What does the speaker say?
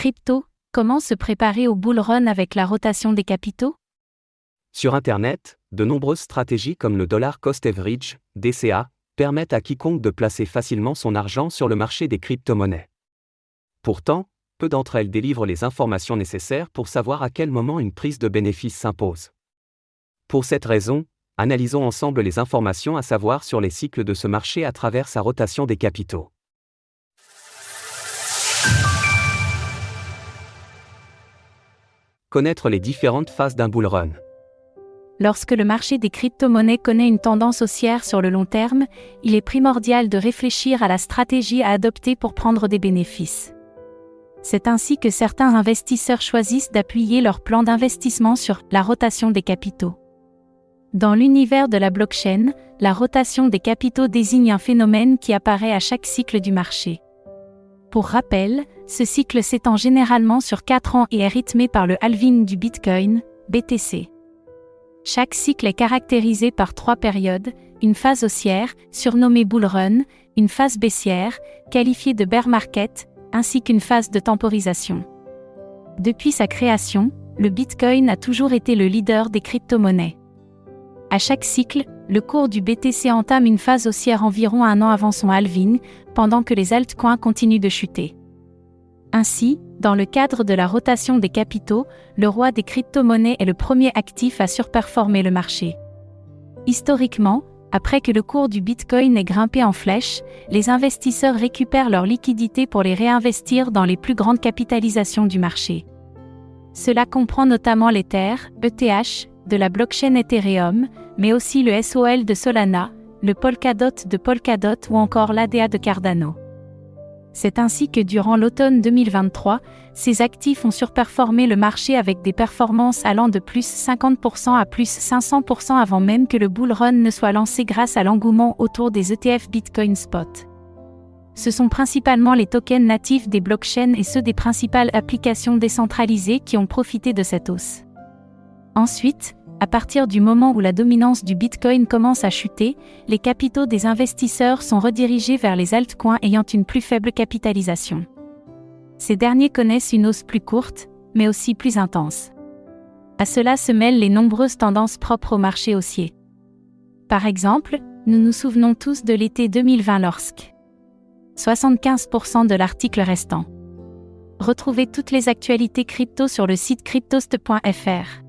Crypto, comment se préparer au bull run avec la rotation des capitaux? Sur Internet, de nombreuses stratégies comme le Dollar Cost Average, DCA, permettent à quiconque de placer facilement son argent sur le marché des crypto-monnaies. Pourtant, peu d'entre elles délivrent les informations nécessaires pour savoir à quel moment une prise de bénéfice s'impose. Pour cette raison, analysons ensemble les informations à savoir sur les cycles de ce marché à travers sa rotation des capitaux. Connaître les différentes phases d'un bull run. Lorsque le marché des crypto-monnaies connaît une tendance haussière sur le long terme, il est primordial de réfléchir à la stratégie à adopter pour prendre des bénéfices. C'est ainsi que certains investisseurs choisissent d'appuyer leur plan d'investissement sur la rotation des capitaux. Dans l'univers de la blockchain, la rotation des capitaux désigne un phénomène qui apparaît à chaque cycle du marché. Pour rappel, ce cycle s'étend généralement sur 4 ans et est rythmé par le halving du Bitcoin, BTC. Chaque cycle est caractérisé par 3 périodes, une phase haussière, surnommée bull run, une phase baissière, qualifiée de bear market, ainsi qu'une phase de temporisation. Depuis sa création, le Bitcoin a toujours été le leader des crypto-monnaies. À chaque cycle, le cours du BTC entame une phase haussière environ 1 an avant son halving, pendant que les altcoins continuent de chuter. Ainsi, dans le cadre de la rotation des capitaux, le roi des crypto-monnaies est le premier actif à surperformer le marché. Historiquement, après que le cours du Bitcoin ait grimpé en flèche, les investisseurs récupèrent leurs liquidités pour les réinvestir dans les plus grandes capitalisations du marché. Cela comprend notamment l'Ether, ETH, de la blockchain Ethereum, mais aussi le SOL de Solana, le Polkadot de Polkadot ou encore l'ADA de Cardano. C'est ainsi que durant l'automne 2023, ces actifs ont surperformé le marché avec des performances allant de plus 50% à plus 500% avant même que le bull run ne soit lancé grâce à l'engouement autour des ETF Bitcoin Spot. Ce sont principalement les tokens natifs des blockchains et ceux des principales applications décentralisées qui ont profité de cette hausse. Ensuite, à partir du moment où la dominance du Bitcoin commence à chuter, les capitaux des investisseurs sont redirigés vers les altcoins ayant une plus faible capitalisation. Ces derniers connaissent une hausse plus courte, mais aussi plus intense. À cela se mêlent les nombreuses tendances propres au marché haussier. Par exemple, nous nous souvenons tous de l'été 2020 lorsque 75% de l'article restant. Retrouvez toutes les actualités crypto sur le site cryptost.fr.